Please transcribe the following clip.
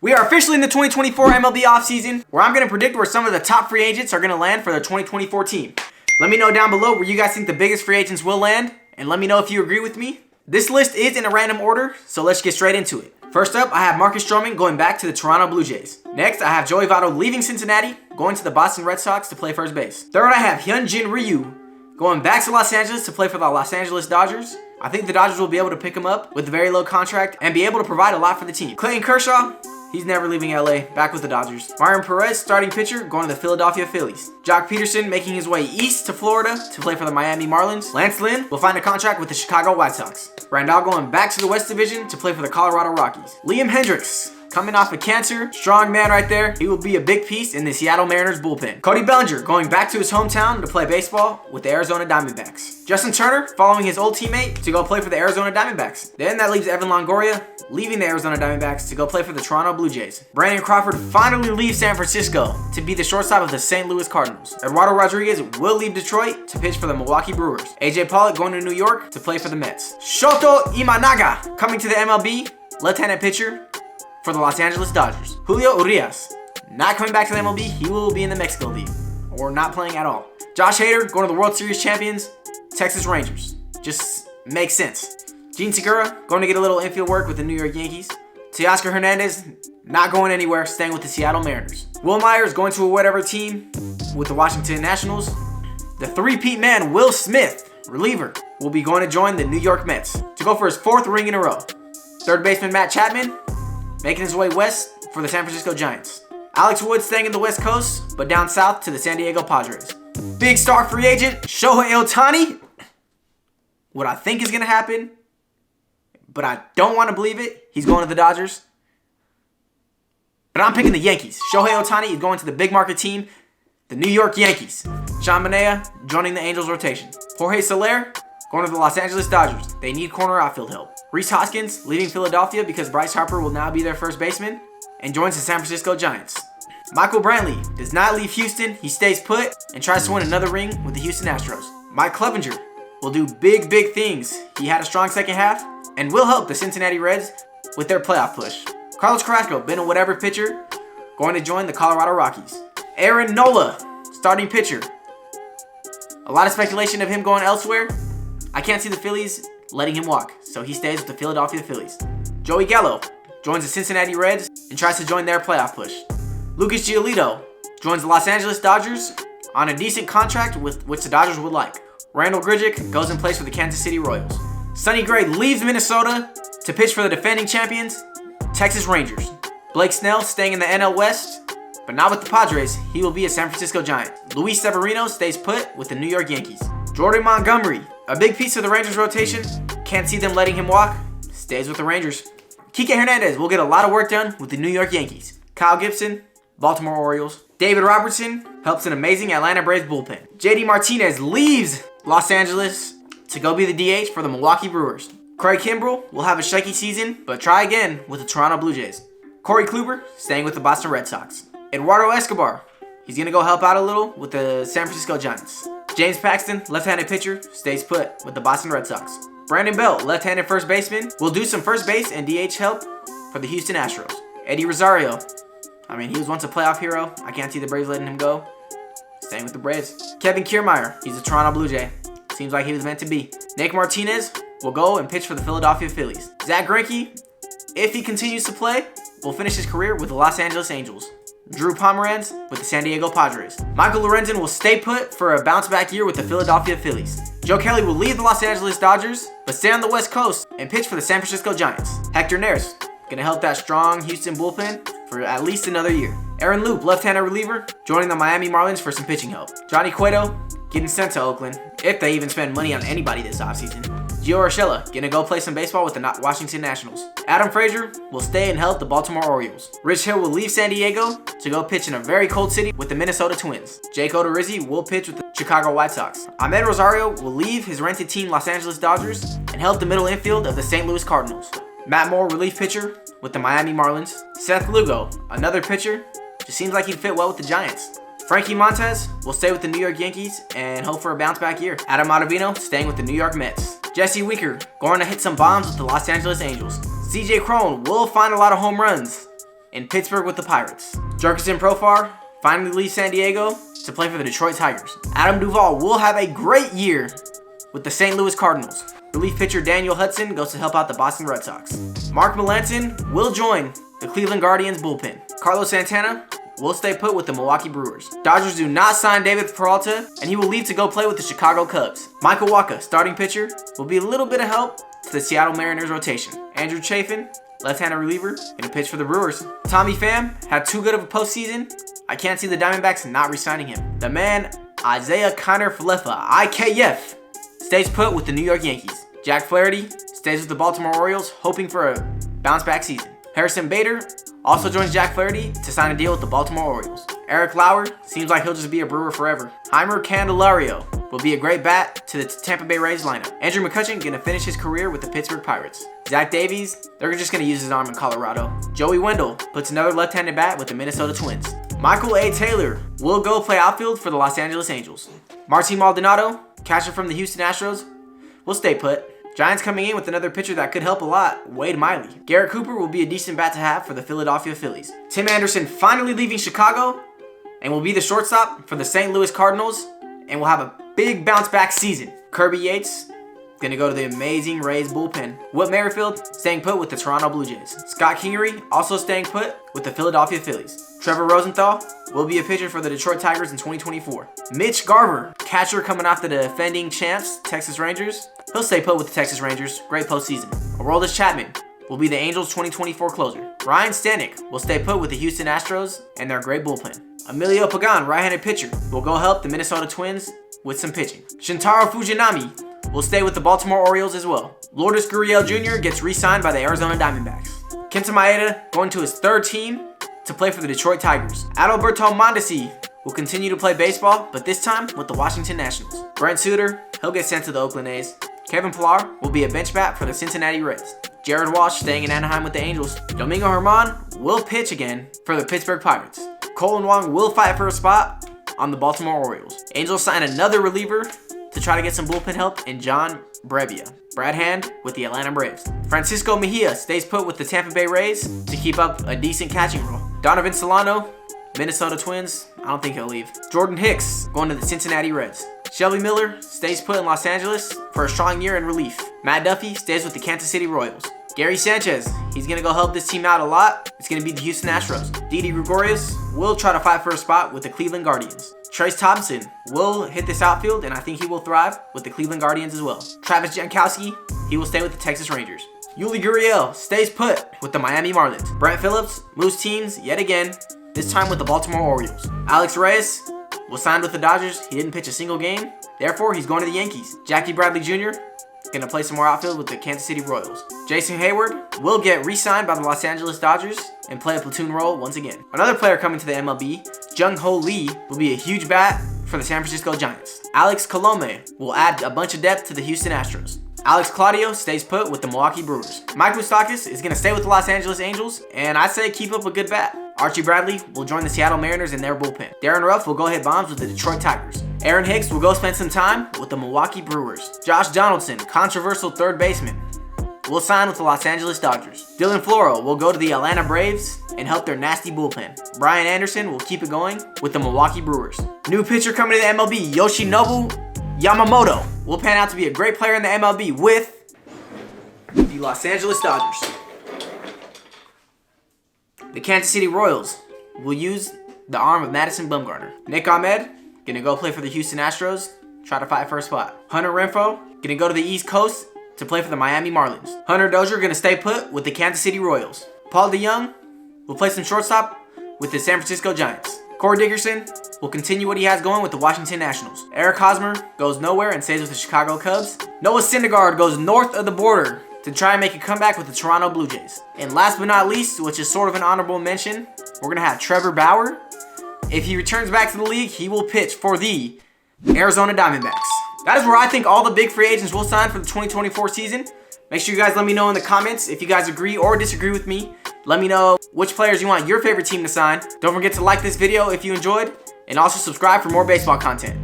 We are officially in the 2024 MLB offseason, where I'm going to predict where some of the top free agents are going to land for the 2024 team. Let me know down below where you guys think the biggest free agents will land, and let me know if you agree with me. This list is in a random order, so let's get straight into it. First up, I have Marcus Stroman going back to the Toronto Blue Jays. Next, I have Joey Votto leaving Cincinnati, going to the Boston Red Sox to play first base. Third, I have Hyunjin Ryu going back to Los Angeles to play for the Los Angeles Dodgers. I think the Dodgers will be able to pick him up with a very low contract and be able to provide a lot for the team. Clayton Kershaw, he's never leaving LA, back with the Dodgers. Martin Perez, starting pitcher, going to the Philadelphia Phillies. Jock Peterson making his way east to Florida to play for the Miami Marlins. Lance Lynn will find a contract with the Chicago White Sox. Randall going back to the West Division to play for the Colorado Rockies. Liam Hendricks, coming off of cancer, strong man right there. He will be a big piece in the Seattle Mariners bullpen. Cody Bellinger going back to his hometown to play baseball with the Arizona Diamondbacks. Justin Turner following his old teammate to go play for the Arizona Diamondbacks. Then that leaves Evan Longoria leaving the Arizona Diamondbacks to go play for the Toronto Blue Jays. Brandon Crawford finally leaves San Francisco to be the shortstop of the St. Louis Cardinals. Eduardo Rodriguez will leave Detroit to pitch for the Milwaukee Brewers. AJ Pollock going to New York to play for the Mets. Shoto Imanaga coming to the MLB, left-handed pitcher for the Los Angeles Dodgers. Julio Urias, not coming back to the MLB, he will be in the Mexico League, or not playing at all. Josh Hader going to the World Series champions, Texas Rangers. Just makes sense. Gene Segura going to get a little infield work with the New York Yankees. Teoscar Hernandez not going anywhere, staying with the Seattle Mariners. Will Myers going to a whatever team with the Washington Nationals. The three-peat man, Will Smith, reliever, will be going to join the New York Mets to go for his fourth ring in a row. Third baseman Matt Chapman making his way west for the San Francisco Giants. Alex Wood staying in the West Coast, but down south to the San Diego Padres. Big star free agent Shohei Ohtani. What I think is going to happen, but I don't want to believe it, he's going to the Dodgers. But I'm picking the Yankees. Shohei Ohtani is going to the big market team, the New York Yankees. Sean Manaea joining the Angels rotation. Jorge Soler going to the Los Angeles Dodgers. They need corner outfield help. Rhys Hoskins leaving Philadelphia because Bryce Harper will now be their first baseman and joins the San Francisco Giants. Michael Brantley does not leave Houston. He stays put and tries to win another ring with the Houston Astros. Mike Clevenger will do big things. He had a strong second half and will help the Cincinnati Reds with their playoff push. Carlos Carrasco, been a whatever pitcher, going to join the Colorado Rockies. Aaron Nola, starting pitcher. A lot of speculation of him going elsewhere. I can't see the Phillies letting him walk, so he stays with the Philadelphia Phillies. Joey Gallo joins the Cincinnati Reds and tries to join their playoff push. Lucas Giolito joins the Los Angeles Dodgers on a decent contract with which the Dodgers would like. Randall Grichuk goes and plays for the Kansas City Royals. Sonny Gray leaves Minnesota to pitch for the defending champions, Texas Rangers. Blake Snell staying in the NL West, but not with the Padres. He will be a San Francisco Giant. Luis Severino stays put with the New York Yankees. Jordan Montgomery, a big piece of the Rangers rotation, can't see them letting him walk, stays with the Rangers. Kike Hernandez will get a lot of work done with the New York Yankees. Kyle Gibson, Baltimore Orioles. David Robertson helps an amazing Atlanta Braves bullpen. JD Martinez leaves Los Angeles to go be the DH for the Milwaukee Brewers. Craig Kimbrell will have a shaky season, but try again with the Toronto Blue Jays. Corey Kluber staying with the Boston Red Sox. Eduardo Escobar, he's going to go help out a little with the San Francisco Giants. James Paxton, left-handed pitcher, stays put with the Boston Red Sox. Brandon Belt, left-handed first baseman, will do some first base and DH help for the Houston Astros. Eddie Rosario, he was once a playoff hero. I can't see the Braves letting him go. Staying with the Braves. Kevin Kiermaier, he's a Toronto Blue Jay. Seems like he was meant to be. Nick Martinez will go and pitch for the Philadelphia Phillies. Zach Greinke, if he continues to play, will finish his career with the Los Angeles Angels. Drew Pomeranz with the San Diego Padres. Michael Lorenzen will stay put for a bounce-back year with the Philadelphia Phillies. Joe Kelly will leave the Los Angeles Dodgers, but stay on the West Coast and pitch for the San Francisco Giants. Hector Neris, gonna help that strong Houston bullpen for at least another year. Aaron Loup, left-handed reliever, joining the Miami Marlins for some pitching help. Johnny Cueto, getting sent to Oakland, if they even spend money on anybody this offseason. Gio Urshela, gonna go play some baseball with the Washington Nationals. Adam Frazier will stay and help the Baltimore Orioles. Rich Hill will leave San Diego to go pitch in a very cold city with the Minnesota Twins. Jake Odorizzi will pitch with the Chicago White Sox. Ahmed Rosario will leave his rented team Los Angeles Dodgers and help the middle infield of the St. Louis Cardinals. Matt Moore, relief pitcher with the Miami Marlins. Seth Lugo, another pitcher, just seems like he'd fit well with the Giants. Frankie Montez will stay with the New York Yankees and hope for a bounce-back year. Adam Ottavino staying with the New York Mets. Jesse Winker going to hit some bombs with the Los Angeles Angels. CJ Cron will find a lot of home runs in Pittsburgh with the Pirates. Jurgensen Profar finally leaves San Diego to play for the Detroit Tigers. Adam Duvall will have a great year with the St. Louis Cardinals. Relief pitcher Daniel Hudson goes to help out the Boston Red Sox. Mark Melancon will join the Cleveland Guardians bullpen. Carlos Santana will stay put with the Milwaukee Brewers. Dodgers do not sign David Peralta, and he will leave to go play with the Chicago Cubs. Michael Wacha, starting pitcher, will be a little bit of help to the Seattle Mariners rotation. Andrew Chafin, left-handed reliever, gonna pitch for the Brewers. Tommy Pham had too good of a postseason. I can't see the Diamondbacks not re-signing him. The man, Isaiah Kiner-Falefa, IKF, stays put with the New York Yankees. Jack Flaherty stays with the Baltimore Orioles, hoping for a bounce-back season. Harrison Bader also joins Jack Flaherty to sign a deal with the Baltimore Orioles. Eric Lauer seems like he'll just be a Brewer forever. Heimer Candelario will be a great bat to the Tampa Bay Rays lineup. Andrew McCutchen gonna finish his career with the Pittsburgh Pirates. Zach Davies, they're just gonna use his arm in Colorado. Joey Wendell puts another left-handed bat with the Minnesota Twins. Michael A. Taylor will go play outfield for the Los Angeles Angels. Martin Maldonado, catcher from the Houston Astros, will stay put. Giants coming in with another pitcher that could help a lot, Wade Miley. Garrett Cooper will be a decent bat to have for the Philadelphia Phillies. Tim Anderson finally leaving Chicago and will be the shortstop for the St. Louis Cardinals and will have a big bounce back season. Kirby Yates gonna go to the amazing Rays bullpen. Whit Merrifield staying put with the Toronto Blue Jays. Scott Kingery also staying put with the Philadelphia Phillies. Trevor Rosenthal will be a pitcher for the Detroit Tigers in 2024. Mitch Garver, catcher coming off the defending champs, Texas Rangers. He'll stay put with the Texas Rangers. Great postseason. Aroldis Chapman will be the Angels' 2024 closer. Ryan Stanek will stay put with the Houston Astros and their great bullpen. Emilio Pagan, right-handed pitcher, will go help the Minnesota Twins with some pitching. Shintaro Fujinami will stay with the Baltimore Orioles as well. Lourdes Gurriel Jr. gets re-signed by the Arizona Diamondbacks. Kenta Maeda going to his third team to play for the Detroit Tigers. Adalberto Mondesi will continue to play baseball, but this time with the Washington Nationals. Brent Suter, he'll get sent to the Oakland A's. Kevin Pillar will be a bench bat for the Cincinnati Reds. Jared Walsh staying in Anaheim with the Angels. Domingo Germán will pitch again for the Pittsburgh Pirates. Colin Wong will fight for a spot on the Baltimore Orioles. Angels sign another reliever to try to get some bullpen help in John Brebbia. Brad Hand with the Atlanta Braves. Francisco Mejia stays put with the Tampa Bay Rays to keep up a decent catching role. Donovan Solano, Minnesota Twins, I don't think he'll leave. Jordan Hicks going to the Cincinnati Reds. Shelby Miller stays put in Los Angeles for a strong year in relief. Matt Duffy stays with the Kansas City Royals. Gary Sanchez, he's going to go help this team out a lot. It's going to be the Houston Astros. Didi Gregorius will try to fight for a spot with the Cleveland Guardians. Trace Thompson will hit this outfield, and I think he will thrive with the Cleveland Guardians as well. Travis Jankowski, he will stay with the Texas Rangers. Yuli Gurriel stays put with the Miami Marlins. Brent Phillips moves teams yet again, this time with the Baltimore Orioles. Alex Reyes was signed with the Dodgers. He didn't pitch a single game. Therefore, he's going to the Yankees. Jackie Bradley Jr. going to play some more outfield with the Kansas City Royals. Jason Hayward will get re-signed by the Los Angeles Dodgers and play a platoon role once again. Another player coming to the MLB, Jung-Ho Lee, will be a huge bat for the San Francisco Giants. Alex Colome will add a bunch of depth to the Houston Astros. Alex Claudio stays put with the Milwaukee Brewers. Mike Moustakas is going to stay with the Los Angeles Angels, and I say keep up a good bat. Archie Bradley will join the Seattle Mariners in their bullpen. Darren Ruff will go hit bombs with the Detroit Tigers. Aaron Hicks will go spend some time with the Milwaukee Brewers. Josh Donaldson, controversial third baseman, will sign with the Los Angeles Dodgers. Dylan Floro will go to the Atlanta Braves and help their nasty bullpen. Brian Anderson will keep it going with the Milwaukee Brewers. New pitcher coming to the MLB, Yoshinobu Yamamoto, will pan out to be a great player in the MLB with the Los Angeles Dodgers. The Kansas City Royals will use the arm of Madison Bumgarner. Nick Ahmed, gonna go play for the Houston Astros, try to fight for a spot. Hunter Renfroe, gonna go to the East Coast to play for the Miami Marlins. Hunter Dozier gonna stay put with the Kansas City Royals. Paul DeJong will play some shortstop with the San Francisco Giants. Corey Dickerson will continue what he has going with the Washington Nationals. Eric Hosmer goes nowhere and stays with the Chicago Cubs. Noah Syndergaard goes north of the border to try and make a comeback with the Toronto Blue Jays. And last but not least, which is sort of an honorable mention, we're going to have Trevor Bauer. If he returns back to the league, he will pitch for the Arizona Diamondbacks. That is where I think all the big free agents will sign for the 2024 season. Make sure you guys let me know in the comments if you guys agree or disagree with me. Let me know which players you want your favorite team to sign. Don't forget to like this video if you enjoyed, and also subscribe for more baseball content.